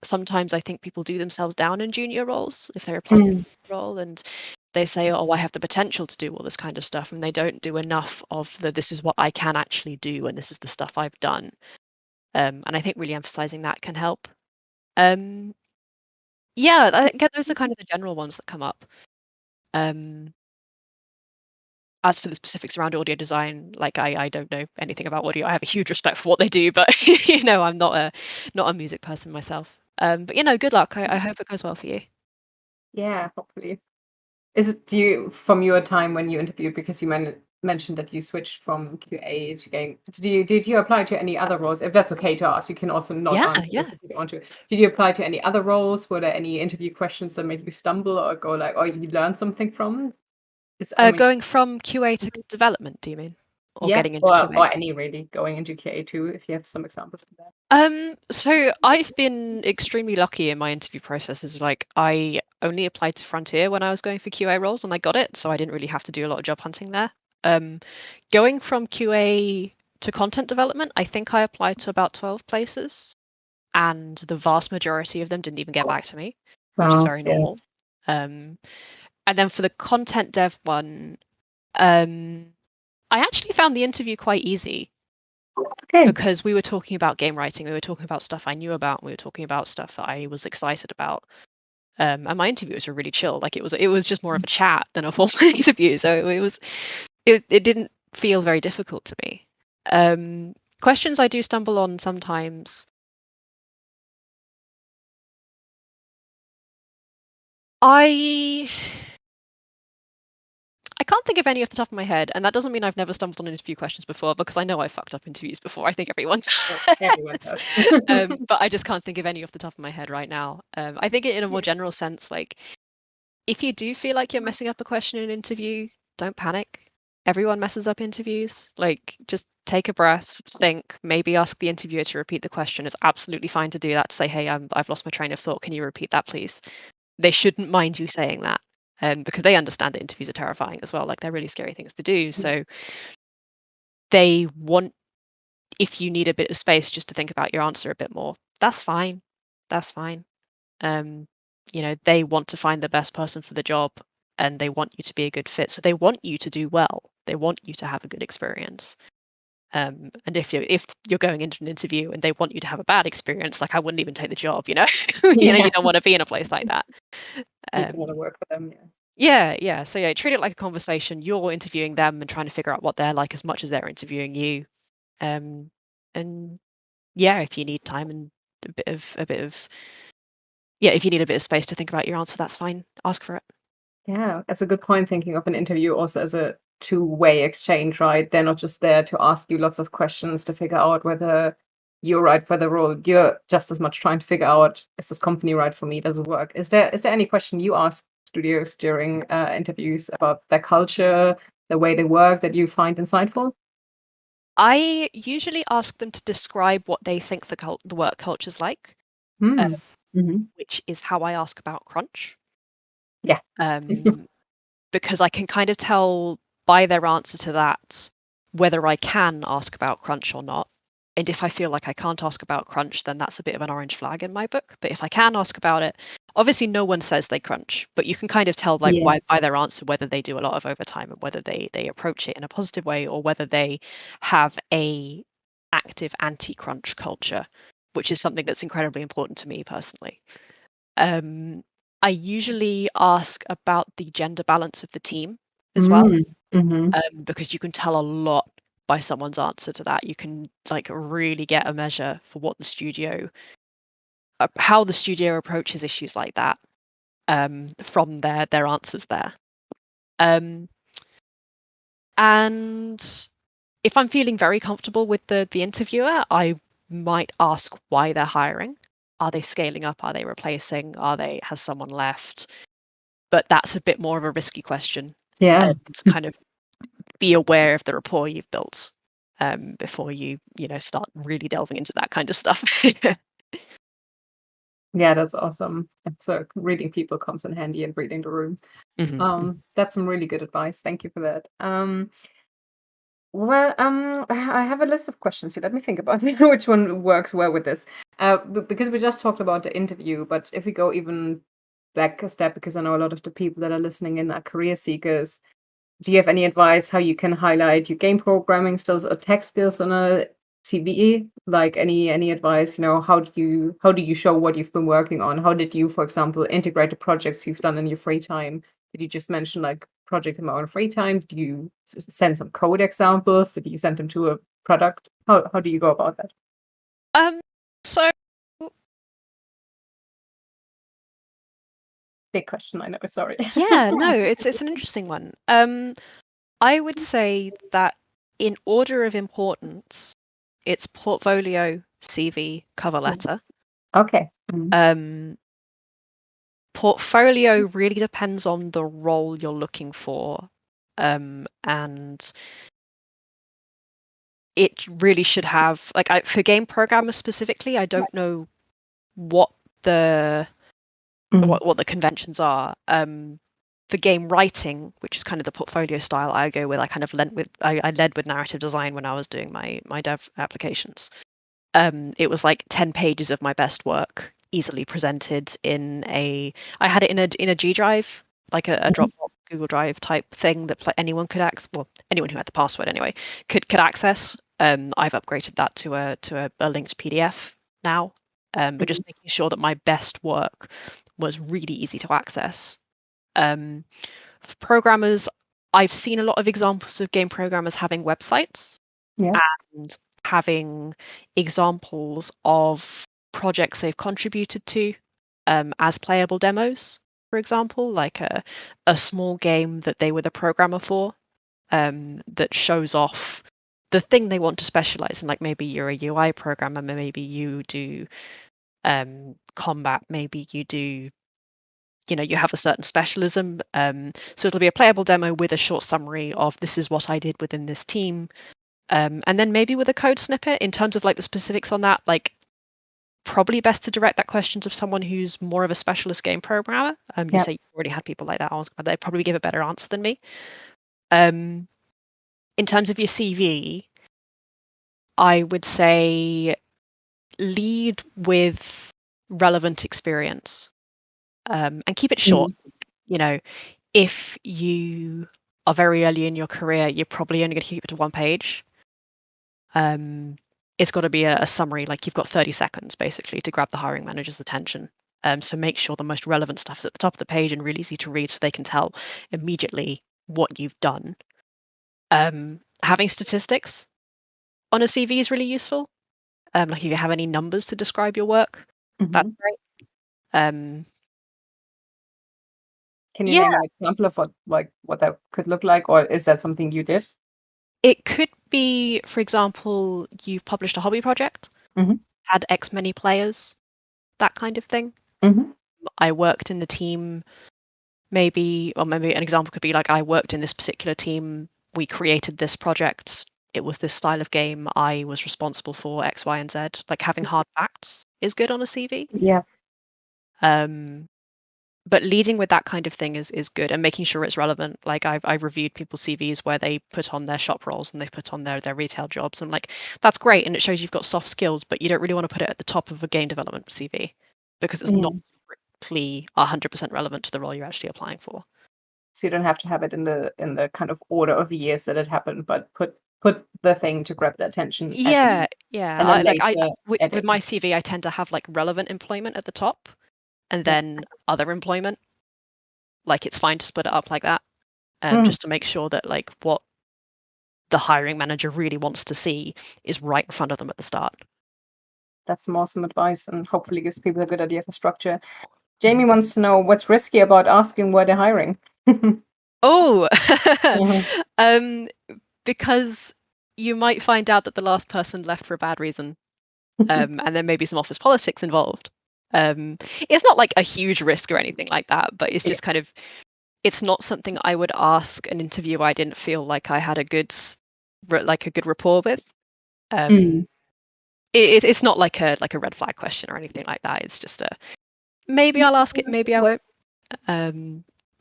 Sometimes I think people do themselves down in junior roles if they're applying for a role, and they say, oh, I have the potential to do all this kind of stuff, and they don't do enough of this is what I can actually do, and this is the stuff I've done. And I think really emphasizing that can help. Yeah, I think those are kind of the general ones that come up. As for the specifics around audio design, like I don't know anything about audio. I have a huge respect for what they do, but I'm not a music person myself. But good luck. I hope it goes well for you. Yeah, hopefully. From your time when you interviewed, because you mentioned that you switched from QA to game, did you apply to any other roles? If that's okay to ask, you can also not answer this if you don't want to. Did you apply to any other roles? Were there any interview questions that made you stumble or go like, or you learned something from? Going from QA to development, do you mean? Or yeah, getting into QA? Or any really going into QA too, if you have some examples of that. So I've been extremely lucky in my interview processes. Like, I only applied to Frontier when I was going for QA roles, and I got it, so I didn't really have to do a lot of job hunting there. Going from QA to content development, I think I applied to about 12 places, and the vast majority of them didn't even get back to me, which is very normal. And then for the content dev one, I actually found the interview quite easy. Okay. Because we were talking about game writing, we were talking about stuff I knew about, we were talking about stuff that I was excited about. And my interviews were really chill. Like, it was just more of a chat than a formal interview. So it didn't feel very difficult to me. Questions I do stumble on sometimes. I can't think of any off the top of my head, and that doesn't mean I've never stumbled on interview questions before, because I know I've fucked up interviews before. I think everyone does. Everyone does. But I just can't think of any off the top of my head right now. I think in a more general sense, like, if you do feel like you're messing up a question in an interview, don't panic. Everyone messes up interviews. Like, just take a breath, think, maybe ask the interviewer to repeat the question. It's absolutely fine to do that, to say, hey, I've lost my train of thought. Can you repeat that, please? They shouldn't mind you saying that. Because they understand that interviews are terrifying as well. Like, they're really scary things to do. So they want, if you need a bit of space just to think about your answer a bit more, that's fine. That's fine. They want to find the best person for the job, and they want you to be a good fit. So they want you to do well. They want you to have a good experience. And if you're going into an interview and they want you to have a bad experience, like, I wouldn't even take the job, you don't want to be in a place like that. You don't want to work for them, yeah. So treat it like a conversation. You're interviewing them and trying to figure out what they're like as much as they're interviewing you. And yeah, if you need time and if you need a bit of space to think about your answer, that's fine. Ask for it. Yeah, that's a good point, thinking of an interview also as a two-way exchange, right? They're not just there to ask you lots of questions to figure out whether you're right for the role. You're just as much trying to figure out, is this company right for me? Does it work? Is there any question you ask studios during interviews about their culture, the way they work, that you find insightful? I usually ask them to describe what they think the work culture's like, which is how I ask about crunch. Yeah. Because I can kind of tell by their answer to that whether I can ask about crunch or not. And if I feel like I can't ask about crunch, then that's a bit of an orange flag in my book. But if I can ask about it, obviously no one says they crunch, but you can kind of tell, like, by their answer whether they do a lot of overtime, and whether they approach it in a positive way, or whether they have a active anti-crunch culture, which is something that's incredibly important to me personally. I usually ask about the gender balance of the team as well, because you can tell a lot by someone's answer to that. You can, like, really get a measure for what the studio, how the studio approaches issues like that, from their answers there. And if I'm feeling very comfortable with the interviewer, I might ask why they're hiring. Are they scaling up? Are they replacing? Has someone left? But that's a bit more of a risky question. Yeah. It's kind of be aware of the rapport you've built before you start really delving into that kind of stuff. Yeah, that's awesome. So reading people comes in handy and reading the room. That's some really good advice. Thank you for that. Well, I have a list of questions here. Let me think about which one works well with this. Because we just talked about the interview, but if we go even back a step, because I know a lot of the people that are listening in are career seekers. Do you have any advice how you can highlight your game programming skills or tech skills on a CV? Like any advice, how do you show what you've been working on? How did you, for example, integrate the projects you've done in your free time? Did you just mention like project in my own free time? Did you send some code examples? Did you send them to a product? How do you go about that? So Big question, I know. Sorry. yeah, no, it's an interesting one. I would say that in order of importance, it's portfolio, CV, cover letter. Okay. Portfolio really depends on the role you're looking for, and it really should have for game programmers specifically. I don't know what the what the conventions are. For game writing, which is kind of the portfolio style I go with, I led with narrative design when I was doing my dev applications. It was like 10 pages of my best work, easily presented I had it in a G drive, like a Dropbox, Google Drive type thing that anyone could access. Well, anyone who had the password anyway could access. I've upgraded that to a linked PDF now, but just making sure that my best work was really easy to access. For programmers, I've seen a lot of examples of game programmers having websites and having examples of projects they've contributed to as playable demos, for example, like a small game that they were the programmer for, that shows off the thing they want to specialize in. Like maybe you're a UI programmer, maybe you do combat, maybe you do, you have a certain specialism. So it'll be a playable demo with a short summary of this is what I did within this team. And then maybe with a code snippet. In terms of like the specifics on that, like probably best to direct that question to someone who's more of a specialist game programmer. You say you already had people like that, but they'd probably give a better answer than me. In terms of your CV, I would say lead with relevant experience, and keep it short. If you are very early in your career, you're probably only going to keep it to one page. It's got to be a summary, like you've got 30 seconds basically to grab the hiring manager's attention. So make sure the most relevant stuff is at the top of the page and really easy to read so they can tell immediately what you've done. Having statistics on a CV is really useful. Like if you have any numbers to describe your work, that's great. Can you name an example of what that could look like, or is that something you did? It could be, for example, you've published a hobby project, had X many players, that kind of thing. I worked in the team, maybe an example could be like I worked in this particular team, we created this project, it was this style of game, I was responsible for X, Y, and Z. Like having hard facts is good on a CV. Yeah. But leading with that kind of thing is good, and making sure it's relevant. Like I've reviewed people's CVs where they put on their shop roles and they've put on their retail jobs, and like that's great and it shows you've got soft skills, but you don't really want to put it at the top of a game development CV because it's not strictly 100% relevant to the role you're actually applying for. So you don't have to have it in the kind of order of years that it happened, but put the thing to grab the attention. Yeah. And then later with my CV, I tend to have like relevant employment at the top, and then other employment. Like it's fine to split it up like that, just to make sure that like what the hiring manager really wants to see is right in front of them at the start. That's some awesome advice, and hopefully gives people a good idea for structure. Jamie wants to know what's risky about asking why they're hiring. Oh, because you might find out that the last person left for a bad reason, and there may be some office politics involved. It's not like a huge risk or anything like that, but it's just kind of, it's not something I would ask an interviewer I didn't feel like I had a good rapport with. It's not like a red flag question or anything like that. It's just Maybe I'll ask it, maybe I won't.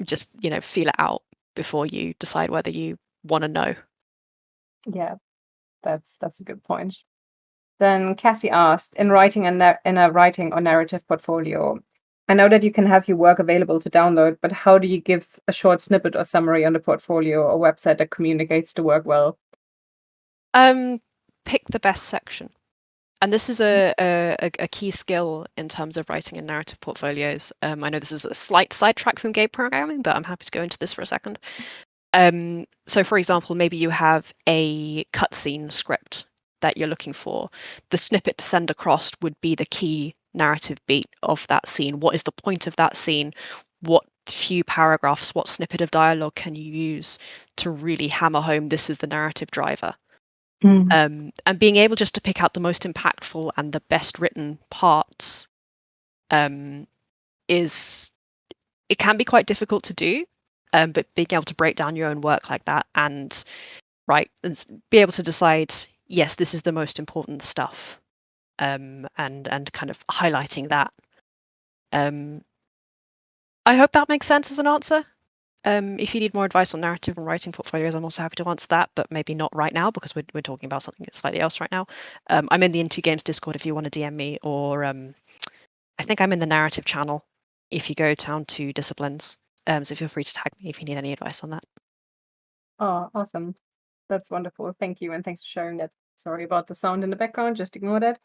Just, feel it out before you decide whether you want to know. Yeah, that's a good point. Then Cassie asked, in writing in a writing or narrative portfolio, I know that you can have your work available to download, but how do you give a short snippet or summary on the portfolio or website that communicates the work well? Pick the best section. And this is a key skill in terms of writing and narrative portfolios. I know this is a slight sidetrack from game programming, but I'm happy to go into this for a second. So, for example, maybe you have a cutscene script that you're looking for. The snippet to send across would be the key narrative beat of that scene. What is the point of that scene? What few paragraphs, what snippet of dialogue can you use to really hammer home this is the narrative driver? And being able just to pick out the most impactful and the best written parts it can be quite difficult to do, but being able to break down your own work like that and be able to decide, yes, this is the most important stuff, and kind of highlighting that. I hope that makes sense as an answer. If you need more advice on narrative and writing portfolios, I'm also happy to answer that, but maybe not right now because we're talking about something slightly else right now. I'm in the Into Games Discord if you want to DM me, or I think I'm in the narrative channel if you go down to disciplines. So feel free to tag me if you need any advice on that. Oh, awesome. That's wonderful. Thank you. And thanks for sharing that. Sorry about the sound in the background. Just ignore that.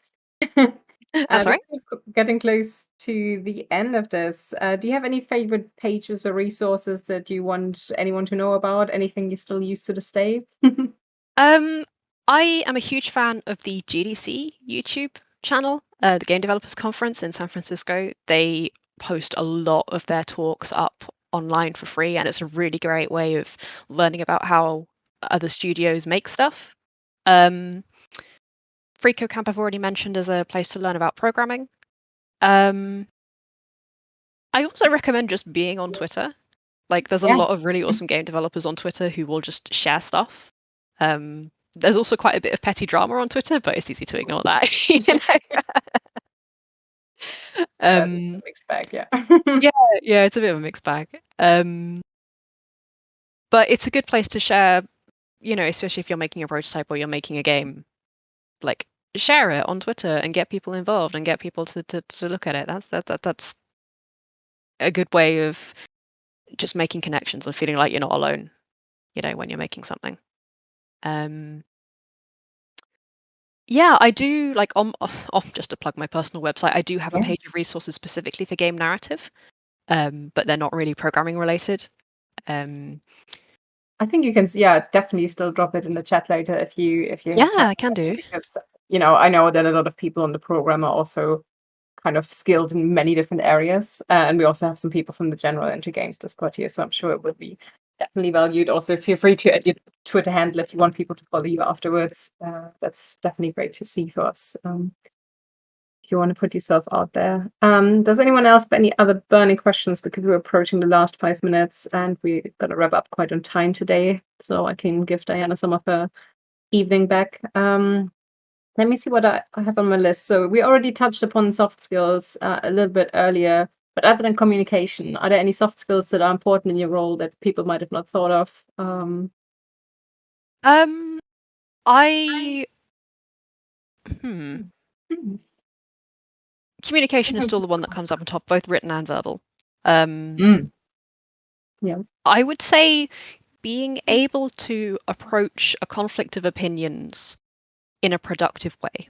That's right. We're getting close to the end of this. Do you have any favorite pages or resources that you want anyone to know about? Anything you still use to this day? I am a huge fan of the GDC YouTube channel, the Game Developers Conference in San Francisco. They post a lot of their talks up online for free, and it's a really great way of learning about how other studios make stuff. FreeCodeCamp I've already mentioned as a place to learn about programming. I also recommend just being on Twitter. Like, there's a lot of really awesome game developers on Twitter who will just share stuff. There's also quite a bit of petty drama on Twitter, but it's easy to ignore that. That's a mixed bag, yeah. Yeah, it's a bit of a mixed bag. But it's a good place to share, especially if you're making a prototype or you're making a game. Like, share it on Twitter and get people involved and get people to look at it. That's a good way of just making connections and feeling like you're not alone, when you're making something. Yeah, I do just to plug my personal website, I do have a page of resources specifically for game narrative, but they're not really programming related. I think you can, definitely still drop it in the chat later if you have time. Yeah, I can do. Because, I know that a lot of people on the program are also kind of skilled in many different areas. And we also have some people from the general Into Games Discord here, so I'm sure it would be definitely valued. Also, feel free to add your Twitter handle if you want people to follow you afterwards. That's definitely great to see for us. If you want to put yourself out there. Does anyone else have any other burning questions? Because we're approaching the last 5 minutes and we're going to wrap up quite on time today, so I can give Diana some of her evening back. Let me see what I have on my list. So we already touched upon soft skills a little bit earlier, but other than communication, are there any soft skills that are important in your role that people might have not thought of? Communication is still the one that comes up on top, both written and verbal. Yeah. I would say being able to approach a conflict of opinions in a productive way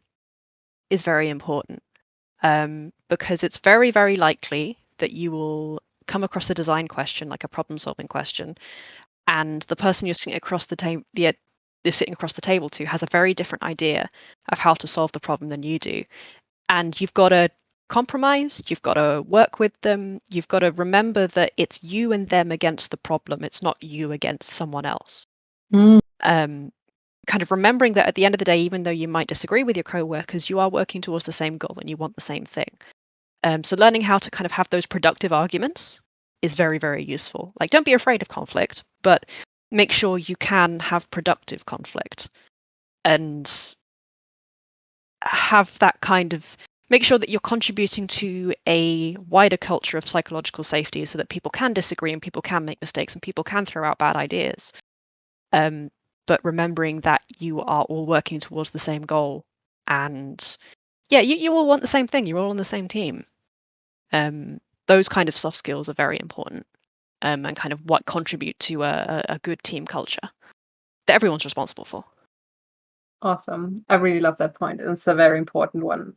is very important, because it's very, very likely that you will come across a design question, like a problem-solving question, and the person you're sitting across the table to has a very different idea of how to solve the problem than you do, and you've got to compromise, you've got to work with them, you've got to remember that it's you and them against the problem, it's not you against someone else. Kind of remembering that at the end of the day, even though you might disagree with your co-workers, you are working towards the same goal and you want the same thing. So learning how to kind of have those productive arguments is very, very useful. Like, don't be afraid of conflict, but make sure you can have productive conflict and have that kind of make sure that you're contributing to a wider culture of psychological safety so that people can disagree and people can make mistakes and people can throw out bad ideas. But remembering that you are all working towards the same goal, and yeah, you all want the same thing. You're all on the same team. Those kind of soft skills are very important, and kind of what contribute to a good team culture that everyone's responsible for. Awesome. I really love that point. It's a very important one.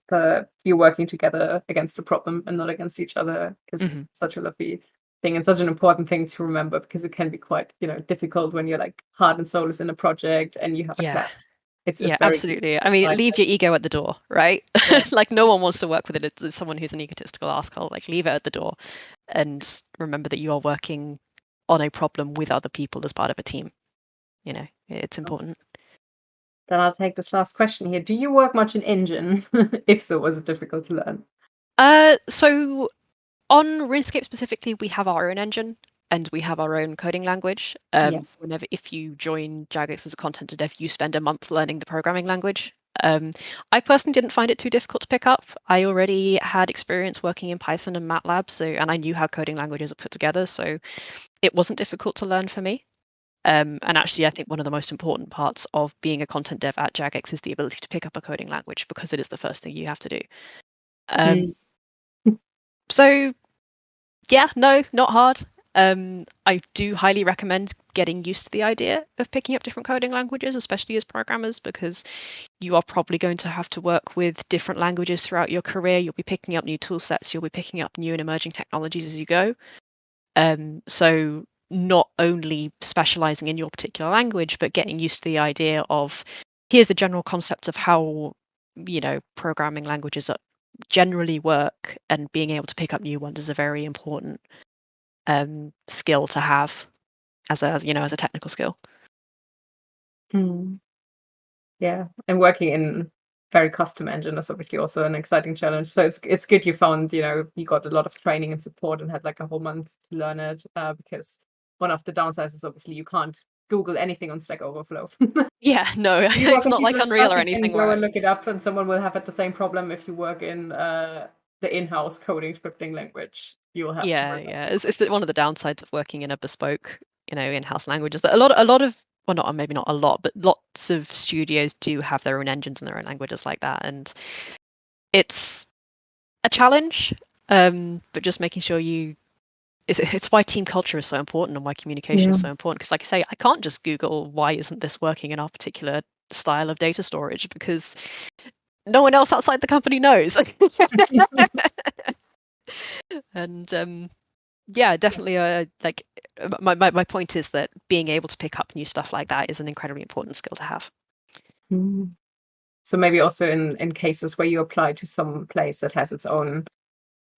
You working together against the problem and not against each other is such a lovely thing and such an important thing to remember, because it can be quite, difficult when you're like heart and soul is in a project and you have a clash. It's Yeah, very absolutely. I mean, leave your ego at the door, right? Yeah. Like no one wants to work with it. It's someone who's an egotistical asshole. Like leave it at the door, and remember that you are working on a problem with other people as part of a team. It's important. Then I'll take this last question here. Do you work much in Engine? If so, was it difficult to learn? So on RuneScape specifically, we have our own engine and we have our own coding language. If you join Jagex as a content dev, you spend a month learning the programming language. I personally didn't find it too difficult to pick up. I already had experience working in Python and MATLAB, and I knew how coding languages are put together, so it wasn't difficult to learn for me. And actually, I think one of the most important parts of being a content dev at Jagex is the ability to pick up a coding language, because it is the first thing you have to do. So yeah, no, not hard. I do highly recommend getting used to the idea of picking up different coding languages, especially as programmers, because you are probably going to have to work with different languages throughout your career. You'll be picking up new tool sets, you'll be picking up new and emerging technologies as you go. So not only specializing in your particular language, but getting used to the idea of here's the general concept of how programming languages generally work, and being able to pick up new ones is a very important skill to have as a technical skill. Yeah, and working in very custom engine is obviously also an exciting challenge. So it's good you found, you got a lot of training and support and had like a whole month to learn it, because one of the downsides is obviously you can't Google anything on Stack Overflow. Yeah, no, it's not like Unreal or anything. Go and look it up, and someone will have had the same problem if you work in the in-house coding scripting language. You'll have It's one of the downsides of working in a bespoke, in-house language, is that a lot of well, not maybe not a lot, but lots of studios do have their own engines and their own languages like that, and it's a challenge. But just making sure it's why team culture is so important and why communication is so important. Because like I say, I can't just Google why isn't this working in our particular style of data storage, because no one else outside the company knows. And yeah, definitely. Like my point is that being able to pick up new stuff like that is an incredibly important skill to have. So maybe also in cases where you apply to some place that has its own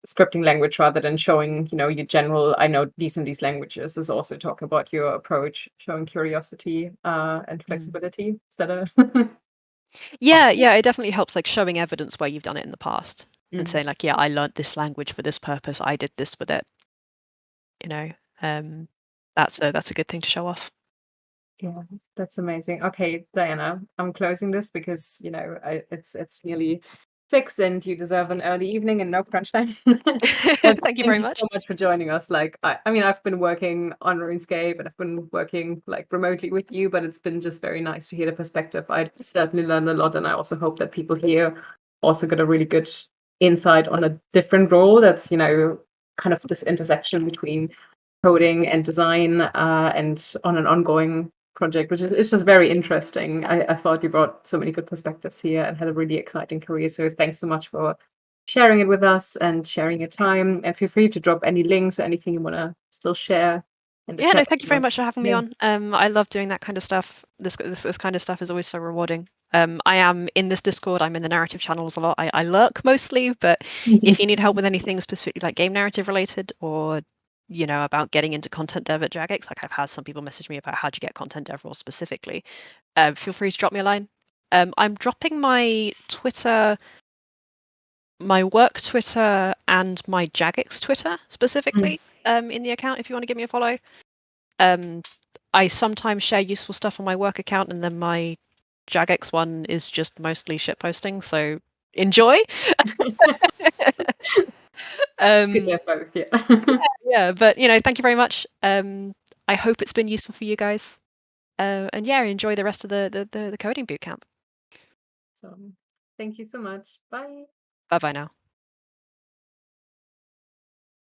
scripting language, rather than showing, your general, I know these and these languages, is also talking about your approach, showing curiosity and flexibility. Is that a Yeah, it definitely helps, like showing evidence where you've done it in the past and saying like, yeah, I learned this language for this purpose, I did this with it. That's a good thing to show off. Yeah, that's amazing. Okay, Diana, I'm closing this because it's nearly 6 and you deserve an early evening and no crunch time. Thank you very much. So much for joining us. Like, I mean, I've been working on RuneScape and I've been working like remotely with you, but it's been just very nice to hear the perspective. I certainly learned a lot, and I also hope that people here also got a really good insight on a different role that's, kind of this intersection between coding and design, and on an ongoing project, which is just very interesting. I thought you brought so many good perspectives here and had a really exciting career. So thanks so much for sharing it with us and sharing your time. And feel free to drop any links or anything you want to still share in the chat. No, thank you very much for having me on. I love doing that kind of stuff. This kind of stuff is always so rewarding. I am in this Discord. I'm in the narrative channels a lot. I lurk mostly, but if you need help with anything specifically like game narrative related, or about getting into content dev at Jagex, like I've had some people message me about how to get content dev roles specifically, feel free to drop me a line. I'm dropping my Twitter, my work Twitter, and my Jagex Twitter specifically in the account if you want to give me a follow. I sometimes share useful stuff on my work account, and then my Jagex one is just mostly shitposting, so enjoy. Good to have both, yeah. Yeah, but thank you very much. I hope it's been useful for you guys. And yeah, enjoy the rest of the coding bootcamp. So, thank you so much. Bye. Bye bye now.